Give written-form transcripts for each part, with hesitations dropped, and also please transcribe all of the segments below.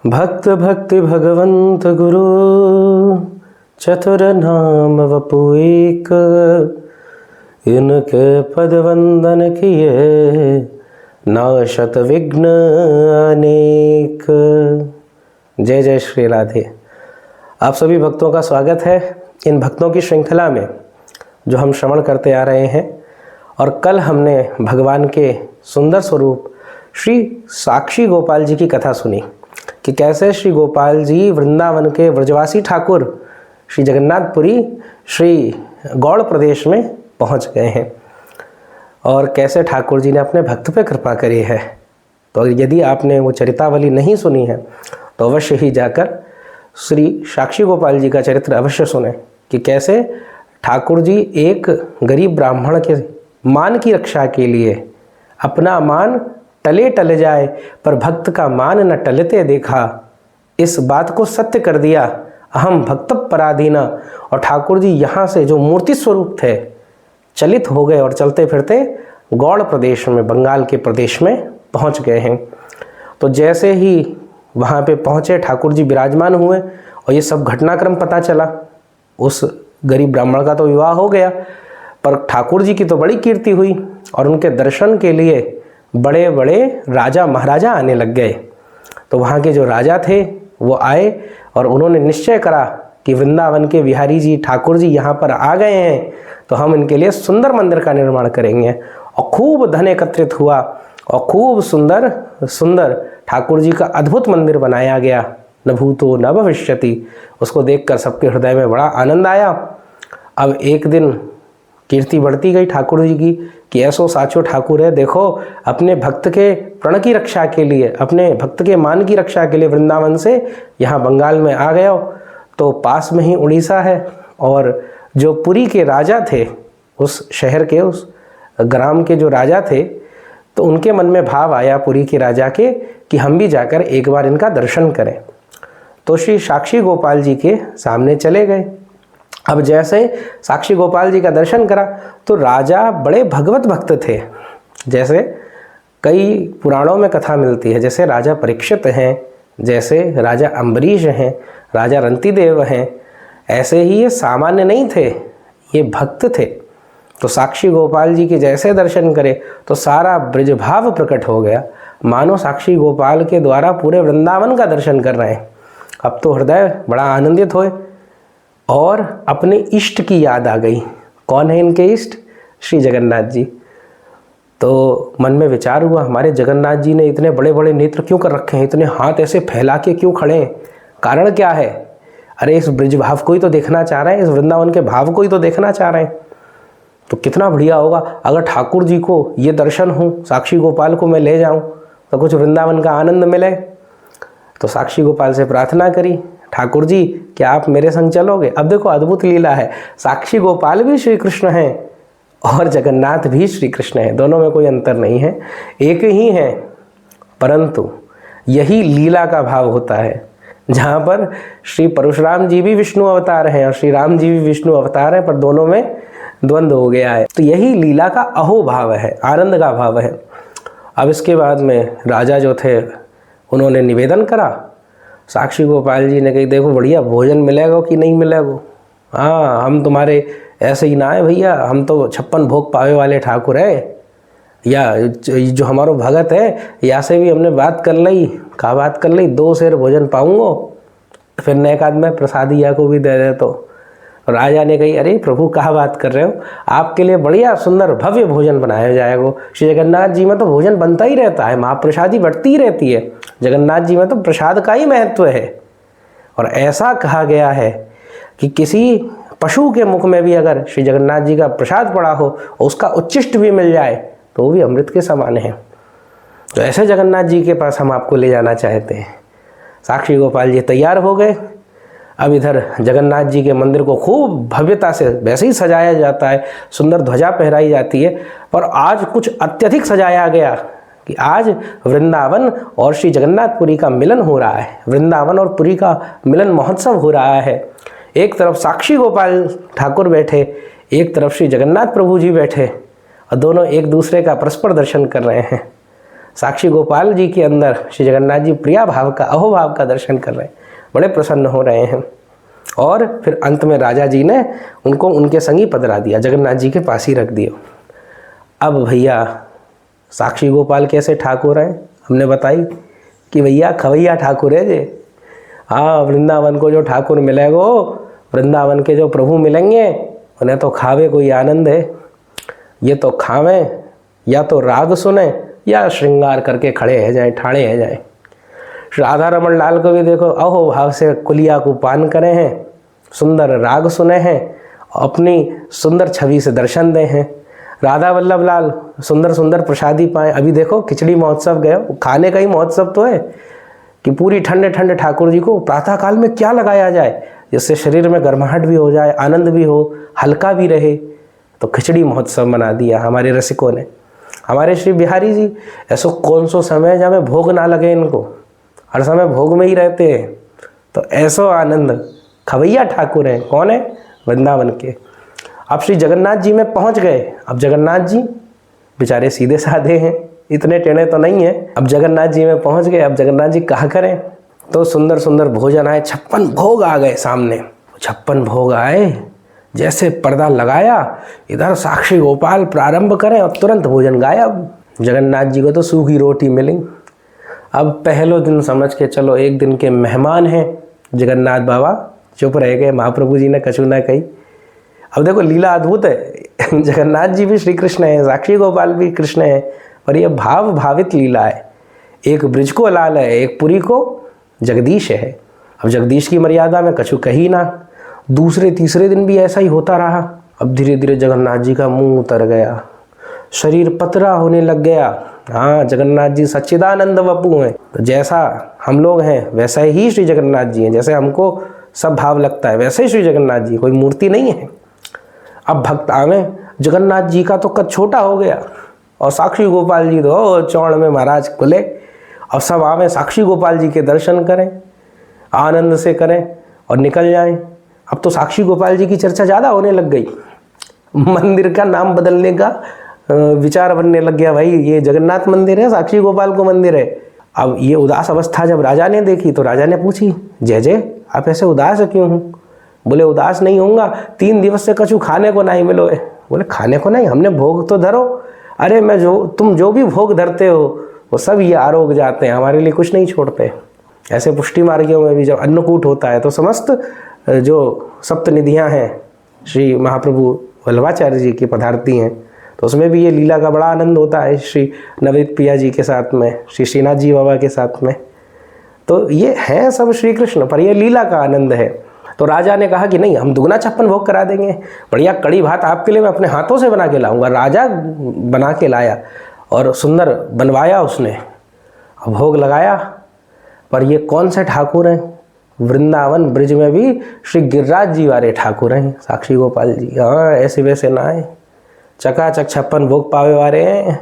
भक्त भक्ति भगवंत गुरु चतुर नाम वपु एक, इनके पद वंदन किए नाशत विघ्न अनेक। जय जय श्री राधे। आप सभी भक्तों का स्वागत है इन भक्तों की श्रृंखला में जो हम श्रवण करते आ रहे हैं। और कल हमने भगवान के सुंदर स्वरूप श्री साक्षी गोपाल जी की कथा सुनी कि कैसे श्री गोपाल जी वृंदावन के व्रजवासी ठाकुर श्री जगन्नाथपुरी श्री गौड़ प्रदेश में पहुंच गए हैं और कैसे ठाकुर जी ने अपने भक्त पे कृपा करी है। तो यदि आपने वो चरितावली नहीं सुनी है तो अवश्य ही जाकर श्री साक्षी गोपाल जी का चरित्र अवश्य सुने कि कैसे ठाकुर जी एक गरीब ब्राह्मण के मान की रक्षा के लिए अपना मान टले टल जाए पर भक्त का मान न टलते देखा, इस बात को सत्य कर दिया अहम भक्त पराधीना। और ठाकुर जी यहाँ से जो मूर्ति स्वरूप थे चलित हो गए और चलते फिरते गौड़ प्रदेश में, बंगाल के प्रदेश में पहुँच गए हैं। तो जैसे ही वहाँ पे पहुँचे ठाकुर जी विराजमान हुए और ये सब घटनाक्रम पता चला। उस गरीब ब्राह्मण का तो विवाह हो गया पर ठाकुर जी की तो बड़ी कीर्ति हुई और उनके दर्शन के लिए बड़े बड़े राजा महाराजा आने लग गए। तो वहाँ के जो राजा थे वो आए और उन्होंने निश्चय करा कि वृंदावन के बिहारी जी ठाकुर जी यहाँ पर आ गए हैं तो हम इनके लिए सुंदर मंदिर का निर्माण करेंगे। और खूब धन एकत्रित हुआ और खूब सुंदर सुंदर ठाकुर जी का अद्भुत मंदिर बनाया गया। न भूतो न भविष्यति। उसको देखकर सबके हृदय में बड़ा आनंद आया। अब एक दिन कीर्ति बढ़ती गई ठाकुर जी की कि ऐसो साचो ठाकुर है, देखो अपने भक्त के प्रण की रक्षा के लिए, अपने भक्त के मान की रक्षा के लिए वृंदावन से यहाँ बंगाल में आ गए हो। तो पास में ही उड़ीसा है और जो पुरी के राजा थे, उस शहर के, उस ग्राम के जो राजा थे, तो उनके मन में भाव आया पुरी के राजा के कि हम भी जाकर एक बार इनका दर्शन करें। तो श्री साक्षी गोपाल जी के सामने चले गए। अब जैसे साक्षी गोपाल जी का दर्शन करा तो राजा बड़े भगवत भक्त थे। जैसे कई पुराणों में कथा मिलती है, जैसे राजा परीक्षित हैं, जैसे राजा अम्बरीश हैं, राजा रंतिदेव हैं, ऐसे ही ये सामान्य नहीं थे, ये भक्त थे। तो साक्षी गोपाल जी के जैसे दर्शन करे तो सारा ब्रजभाव प्रकट हो गया, मानो साक्षी गोपाल के द्वारा पूरे वृंदावन का दर्शन कर रहे हैं। अब तो हृदय बड़ा आनंदित होए और अपने इष्ट की याद आ गई। कौन है इनके इष्ट? श्री जगन्नाथ जी। तो मन में विचार हुआ, हमारे जगन्नाथ जी ने इतने बड़े बड़े नेत्र क्यों कर रखे हैं, इतने हाथ ऐसे फैला के क्यों खड़े हैं, कारण क्या है? अरे इस ब्रज भाव को ही तो देखना चाह रहे हैं, इस वृंदावन के भाव को ही तो देखना चाह रहे हैं। तो कितना बढ़िया होगा अगर ठाकुर जी को ये दर्शन हो, साक्षी गोपाल को मैं ले जाऊं तो कुछ वृंदावन का आनंद मिले। तो साक्षी गोपाल से प्रार्थना करी, ठाकुर जी क्या आप मेरे संग चलोगे? अब देखो अद्भुत लीला है, साक्षी गोपाल भी श्री कृष्ण हैं और जगन्नाथ भी श्री कृष्ण हैं, दोनों में कोई अंतर नहीं है, एक ही हैं। परंतु यही लीला का भाव होता है जहाँ पर श्री परशुराम जी भी विष्णु अवतार हैं और श्री राम जी भी विष्णु अवतार हैं, पर दोनों में द्वंद्व हो गया है। तो यही लीला का अहो भाव है, आनंद का भाव है। अब इसके बाद में राजा जो थे उन्होंने निवेदन करा। साक्षी गोपाल जी ने कही, देखो बढ़िया भोजन मिलेगा कि नहीं मिलेगा? हाँ, हम तुम्हारे ऐसे ही ना है भैया, हम तो 56 भोग पावे वाले ठाकुर है, या जो हमारो भगत है या से भी हमने बात कर ली। कहा बात कर ली? 2 सेर भोजन पाऊंगो, फिर न एक आध में प्रसादी या को भी दे दे। तो राजा ने कही, अरे प्रभु कहा बात कर रहे हो, आपके लिए बढ़िया सुंदर भव्य भोजन बनाया जाएगा। श्री जगन्नाथ जी में तो भोजन बनता ही रहता है, महाप्रसादी बढ़ती ही रहती है, जगन्नाथ जी में तो प्रसाद का ही महत्व है। और ऐसा कहा गया है कि किसी पशु के मुख में भी अगर श्री जगन्नाथ जी का प्रसाद पड़ा हो और उसका उच्छिष्ट भी मिल जाए तो वो भी अमृत के समान है। तो ऐसे जगन्नाथ जी के पास हम आपको ले जाना चाहते हैं। साक्षी गोपाल जी तैयार हो गए। अब इधर जगन्नाथ जी के मंदिर को खूब भव्यता से वैसे ही सजाया जाता है, सुंदर ध्वजा पहराई जाती है, पर आज कुछ अत्यधिक सजाया गया कि आज वृंदावन और श्री जगन्नाथपुरी का मिलन हो रहा है, वृंदावन और पुरी का मिलन महोत्सव हो रहा है। एक तरफ साक्षी गोपाल ठाकुर बैठे, एक तरफ श्री जगन्नाथ प्रभु जी बैठे और दोनों एक दूसरे का परस्पर दर्शन कर रहे हैं। साक्षी गोपाल जी के अंदर श्री जगन्नाथ जी प्रिया भाव का, अहोभाव का दर्शन कर रहे हैं, बड़े प्रसन्न हो रहे हैं। और फिर अंत में राजा जी ने उनको उनके संग ही पधरा दिया, जगन्नाथ जी के पास ही रख दिया। अब भैया साक्षी गोपाल कैसे ठाकुर हैं, हमने बताई कि भैया खवैया ठाकुर है जे। हाँ, वृंदावन को जो ठाकुर मिलेगो, वृंदावन के जो प्रभु मिलेंगे, उन्हें तो खावे कोई आनंद है। ये तो खावे, या तो राग सुने, या श्रृंगार करके खड़े है जाए, ठाड़े है जाए। राधा रमन लाल को भी देखो, अहो भाव से कुलिया को पान करे हैं, सुंदर राग सुने हैं, अपनी सुंदर छवि से दर्शन दे हैं। राधा वल्लभ लाल सुंदर सुंदर प्रसादी पाए। अभी देखो खिचड़ी महोत्सव गए, खाने का ही महोत्सव तो है कि पूरी ठंडे ठंडे ठाकुर जी को प्रातः काल में क्या लगाया जाए जिससे शरीर में गर्माहट भी हो जाए, आनंद भी हो, हल्का भी रहे। तो खिचड़ी महोत्सव मना दिया हमारे रसिकों ने। हमारे श्री बिहारी जी, ऐसा कौन सो समय जहाँ में भोग ना लगे, इनको हर समय भोग में ही रहते हैं। तो ऐसो आनंद खवैया ठाकुर हैं। कौन है? वृंदावन के। अब श्री जगन्नाथ जी में पहुंच गए। अब जगन्नाथ जी बेचारे सीधे साधे हैं, इतने टेढ़े तो नहीं है। अब जगन्नाथ जी में पहुंच गए। अब जगन्नाथ जी कहा करें, तो सुंदर सुंदर भोजन आए, 56 भोग आ गए सामने। 56 भोग आए, जैसे पर्दा लगाया, इधर साक्षी गोपाल प्रारंभ करें और तुरंत भोजन गायब। जगन्नाथ जी को तो सूखी रोटी मिली। अब पहलो दिन समझ के चलो, एक दिन के मेहमान हैं जगन्नाथ बाबा, चुप रह गए। महाप्रभु जी ने कछु ना कही। अब देखो लीला अद्भुत है। जगन्नाथ जी भी श्री कृष्ण है, साक्षी गोपाल भी कृष्ण है, और ये भाव भावित लीला है। एक ब्रिज को लाल है, एक पुरी को जगदीश है। अब जगदीश की मर्यादा में कछु कही ना। दूसरे तीसरे दिन भी ऐसा ही होता रहा। अब धीरे धीरे जगन्नाथ जी का मुंह उतर गया, शरीर पतरा होने लग गया। हाँ, जगन्नाथ जी सच्चिदानंद वपु हैं। तो जैसा हम लोग हैं वैसा ही श्री जगन्नाथ जी हैं। जैसे हमको सब भाव लगता है वैसे ही श्री जगन्नाथ जी, कोई मूर्ति नहीं है। अब भक्त आवे, जगन्नाथ जी का तो कद छोटा हो गया और साक्षी गोपाल जी तो चौड़ में महाराज खुले। और सब आवे साक्षी गोपाल जी के दर्शन करें, आनंद से करें और निकल जाएं। अब तो साक्षी गोपाल जी की चर्चा ज़्यादा होने लग गई। मंदिर का नाम बदलने का विचार बनने लग गया, भाई ये जगन्नाथ मंदिर है, साक्षी गोपाल को मंदिर है। अब ये उदास अवस्था जब राजा ने देखी तो राजा ने पूछी, जय जय आप ऐसे उदास क्यों हूँ? बोले उदास नहीं होऊंगा, 3 दिवस से कछु खाने को नहीं मिलो है। बोले खाने को नहीं, हमने भोग तो धरो। अरे तुम जो भी भोग धरते हो वो सब ये आरोग जाते हैं, हमारे लिए कुछ नहीं छोड़ते। ऐसे पुष्टि मार्गियों में भी जब अन्नकूट होता है तो समस्त जो सप्तनिधियाँ हैं श्री महाप्रभु वल्लभाचार्य जी की पधारती हैं, तो उसमें भी ये लीला का बड़ा आनंद होता है श्री नवनीत प्रिया जी के साथ में, श्री श्रीनाथ जी बाबा के साथ में। तो ये है सब श्री कृष्ण, पर यह लीला का आनंद है। तो राजा ने कहा कि नहीं, हम दुगना 56 भोग करा देंगे, बढ़िया कड़ी भात आपके लिए मैं अपने हाथों से बना के लाऊंगा। राजा बना के लाया और सुंदर बनवाया उसने, भोग लगाया। पर ये कौन से ठाकुर हैं? वृंदावन ब्रिज में भी श्री गिरिराज जी वाले ठाकुर हैं, साक्षी गोपाल जी। हाँ, ऐसे वैसे ना आए, चकाचक 56 भोग पावे वाले हैं।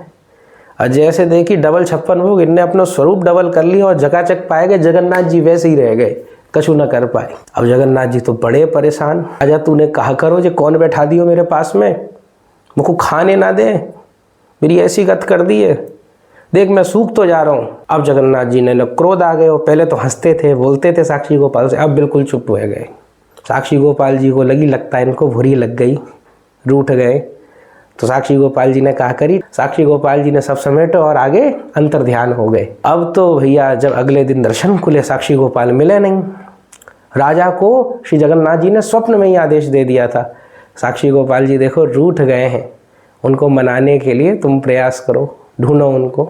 और जैसे देखी डबल 56 भोग, इनने अपना स्वरूप डबल कर लिया और चकाचक पाए गए। जगन्नाथ जी वैसे ही रह गए, कछु न कर पाए। अब जगन्नाथ जी तो बड़े परेशान। राजा तूने कहा करो जो कौन बैठा दियो मेरे पास में, मुझको खाने ना दे, मेरी ऐसी गत कर दी है, देख मैं सूख तो जा रहा हूँ। अब जगन्नाथ जी ने न क्रोध आ गए, और पहले तो हंसते थे बोलते थे साक्षी गोपाल से, अब बिल्कुल चुप हो गए। साक्षी गोपाल जी को लगता है इनको भुरी लग गई, रूठ गए। तो साक्षी गोपाल जी ने कहा करी, साक्षी गोपाल जी ने सब समेटे और आगे अंतर ध्यान हो गए। अब तो भैया जब अगले दिन दर्शन खुले, साक्षी गोपाल मिले नहीं। राजा को श्री जगन्नाथ जी ने स्वप्न में ही आदेश दे दिया था, साक्षी गोपाल जी देखो रूठ गए हैं, उनको मनाने के लिए तुम प्रयास करो, ढूंढो उनको।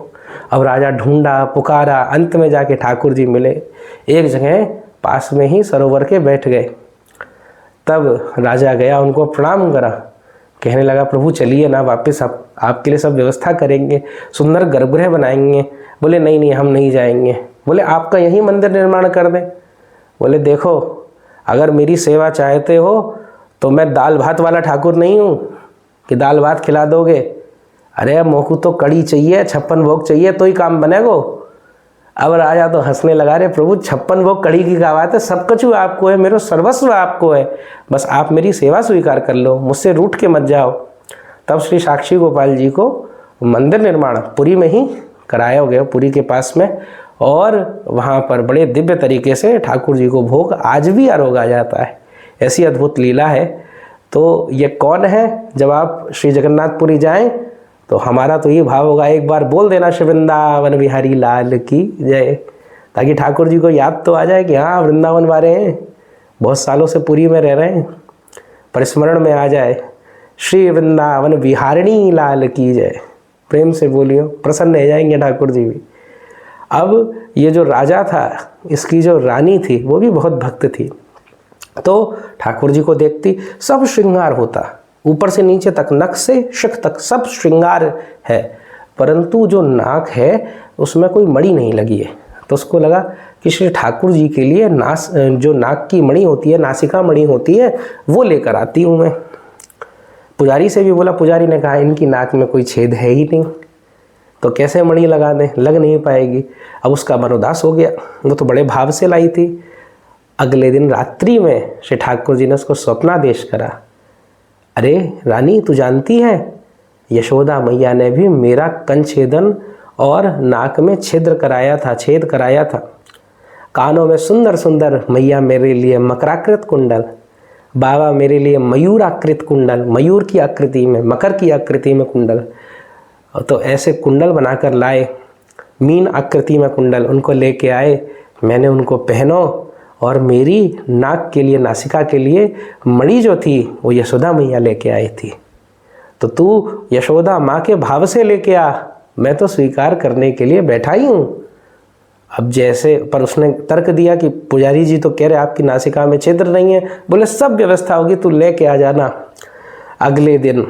अब राजा ढूंढा, पुकारा, अंत में जाके ठाकुर जी मिले। एक जगह पास में ही सरोवर के बैठ गए। तब राजा गया, उनको प्रणाम करा, कहने लगा प्रभु चलिए ना वापस, आपके लिए सब व्यवस्था करेंगे, सुंदर गर्भगृह बनाएंगे। बोले नहीं नहीं हम नहीं जाएंगे। बोले आपका यही मंदिर निर्माण कर दें। बोले देखो अगर मेरी सेवा चाहते हो तो मैं दाल भात वाला ठाकुर नहीं हूँ कि दाल भात खिला दोगे। अरे मोकू तो कड़ी चाहिए, 56 भोग चाहिए तो ही काम बनेगो। अब राजा तो हंसने लगा, रे प्रभु 56 भोग कड़ी की क्या बात है, सब कुछ आपको है, मेरा सर्वस्व आपको है, बस आप मेरी सेवा स्वीकार कर लो, मुझसे रूठ के मत जाओ। तब श्री साक्षी गोपाल जी को मंदिर निर्माण पुरी में ही कराया हो गया पुरी के पास में, और वहाँ पर बड़े दिव्य तरीके से ठाकुर जी को भोग आज भी आरोगा जाता है। ऐसी अद्भुत लीला है। तो ये कौन है? जब आप श्री जगन्नाथपुरी जाएं तो हमारा तो ये भाव होगा, एक बार बोल देना श्री वृंदावन बिहारी लाल की जय, ताकि ठाकुर जी को याद तो आ जाए कि हाँ वृंदावन वाले हैं, बहुत सालों से पुरी में रह रहे हैं, पर स्मरण में आ जाए श्री वृंदावन बिहारिणी लाल की जय। प्रेम से बोलियो, प्रसन्न हो जाएंगे ठाकुर जी भी। अब ये जो राजा था, इसकी जो रानी थी वो भी बहुत भक्त थी। तो ठाकुर जी को देखती, सब श्रृंगार होता, ऊपर से नीचे तक, नख से शिख तक सब श्रृंगार है, परंतु जो नाक है उसमें कोई मणि नहीं लगी है। तो उसको लगा कि श्री ठाकुर जी के लिए जो नाक की मणि होती है, नासिका मणि होती है, वो लेकर आती हूँ मैं। पुजारी से भी बोला, पुजारी ने कहा इनकी नाक में कोई छेद है ही नहीं, तो कैसे मणि लगा दें, लग नहीं पाएगी। अब उसका मन उदास हो गया, वो तो बड़े भाव से लाई थी। अगले दिन रात्रि में श्री ठाकुर जी ने उसको स्वप्नादेश करा, अरे रानी तू जानती है, यशोदा मैया ने भी मेरा कंछेदन और नाक में छेद कराया था। कानों में सुंदर सुंदर मैया मेरे लिए मकराकृत कुंडल, बाबा मेरे लिए मयूराकृत कुंडल, मयूर की आकृति में, मकर की आकृति में कुंडल, तो ऐसे कुंडल बनाकर लाए, मीन आकृति में कुंडल, उनको लेके आए, मैंने उनको पहनो, और मेरी नाक के लिए, नासिका के लिए मणि जो थी वो यशोदा मैया लेके आई थी। तो तू यशोदा माँ के भाव से लेके आ, मैं तो स्वीकार करने के लिए बैठा ही हूँ। अब जैसे, पर उसने तर्क दिया कि पुजारी जी तो कह रहे आपकी नासिका में छिद्र नहीं है। बोले सब व्यवस्था होगी, तू लेके आ जाना। अगले दिन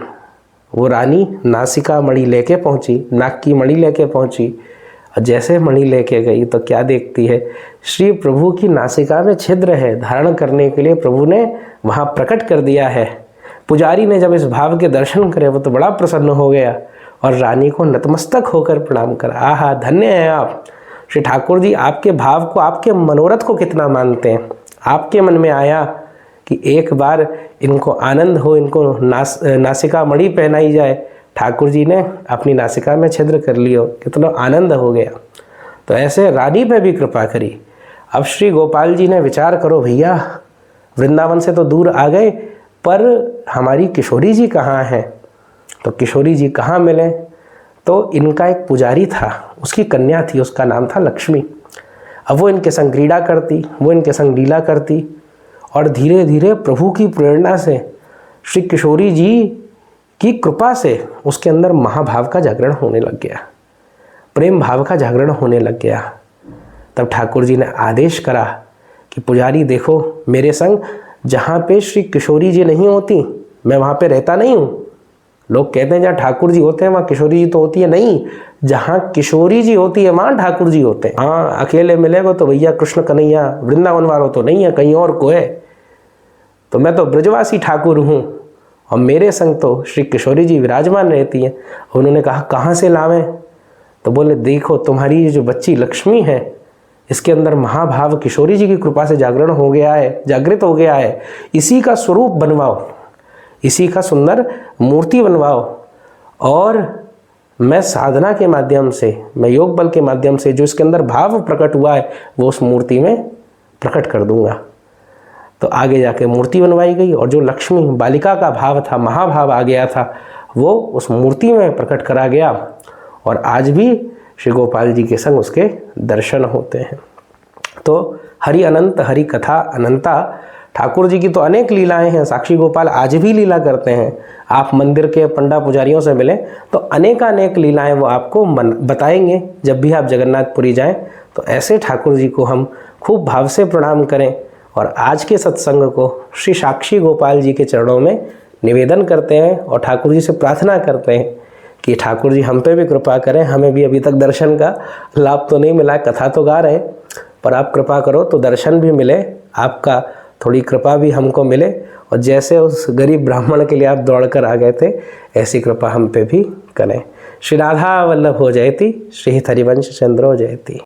वो रानी नासिका मणि लेके पहुँची, नाक की मणि लेके पहुँची, और जैसे मणि लेके गई तो क्या देखती है, श्री प्रभु की नासिका में छिद्र है, धारण करने के लिए प्रभु ने वहाँ प्रकट कर दिया है। पुजारी ने जब इस भाव के दर्शन करे वो तो बड़ा प्रसन्न हो गया, और रानी को नतमस्तक होकर प्रणाम करा। आहा, धन्य है आप श्री ठाकुर जी, आपके भाव को, आपके मनोरथ को कितना मानते हैं। आपके मन में आया कि एक बार इनको आनंद हो, इनको नासिका मणि पहनाई जाए, ठाकुर जी ने अपनी नासिका में छिद्र कर लियो, कितना आनंद हो गया। तो ऐसे रानी पे भी कृपा करी। अब श्री गोपाल जी ने विचार करो, भैया वृंदावन से तो दूर आ गए, पर हमारी किशोरी जी कहाँ हैं? तो किशोरी जी कहाँ मिले? तो इनका एक पुजारी था, उसकी कन्या थी, उसका नाम था लक्ष्मी। अब वो इनके संग क्रीड़ा करती, वो इनके संग लीला करती, और धीरे धीरे प्रभु की प्रेरणा से, श्री किशोरी जी की कृपा से उसके अंदर महाभाव का जागरण होने लग गया, प्रेम भाव का जागरण होने लग गया। तब ठाकुर जी ने आदेश करा कि पुजारी देखो, मेरे संग जहाँ पे श्री किशोरी जी नहीं होती मैं वहाँ पे रहता नहीं हूँ। लोग कहते हैं जहाँ ठाकुर जी होते हैं वहाँ किशोरी जी तो होती है, नहीं, जहाँ किशोरी जी होती है वहाँ ठाकुर जी होते हैं। हाँ, अकेले मिलेगो तो भैया कृष्ण कन्हैया वृंदावन वालों तो नहीं है, कहीं और को है। तो मैं तो ब्रजवासी ठाकुर हूँ, और मेरे संग तो श्री किशोरी जी विराजमान रहती हैं। उन्होंने कहा कहाँ से लावें? तो बोले देखो, तुम्हारी ये जो बच्ची लक्ष्मी है, इसके अंदर महाभाव किशोरी जी की कृपा से जागरण हो गया है, जागृत हो गया है। इसी का स्वरूप बनवाओ, इसी का सुंदर मूर्ति बनवाओ, और मैं साधना के माध्यम से, मैं योग बल के माध्यम से जो इसके अंदर भाव प्रकट हुआ है वो उस मूर्ति में प्रकट कर दूंगा। तो आगे जाके मूर्ति बनवाई गई, और जो लक्ष्मी बालिका का भाव था, महाभाव आ गया था, वो उस मूर्ति में प्रकट करा गया। और आज भी श्री गोपाल जी के संग उसके दर्शन होते हैं। तो हरि अनंत, हरि कथा अनंता। ठाकुर जी की तो अनेक लीलाएं हैं, साक्षी गोपाल आज भी लीला करते हैं। आप मंदिर के पंडा पुजारियों से मिलें तो अनेक लीलाएं वो आपको बताएंगे। जब भी आप जगन्नाथपुरी जाएं तो ऐसे ठाकुर जी को हम खूब भाव से प्रणाम करें, और आज के सत्संग को श्री साक्षी गोपाल जी के चरणों में निवेदन करते हैं, और ठाकुर जी से प्रार्थना करते हैं कि ठाकुर जी हम पे भी कृपा करें। हमें भी अभी तक दर्शन का लाभ तो नहीं मिला, कथा तो गा रहे हैं, पर आप कृपा करो तो दर्शन भी मिले, आपका थोड़ी कृपा भी हमको मिले, और जैसे उस गरीब ब्राह्मण के लिए आप दौड़कर आ गए थे, ऐसी कृपा हम पे भी करें। श्री राधा वल्लभ हो जयति, श्री हरिवंश चंद्रो जयति।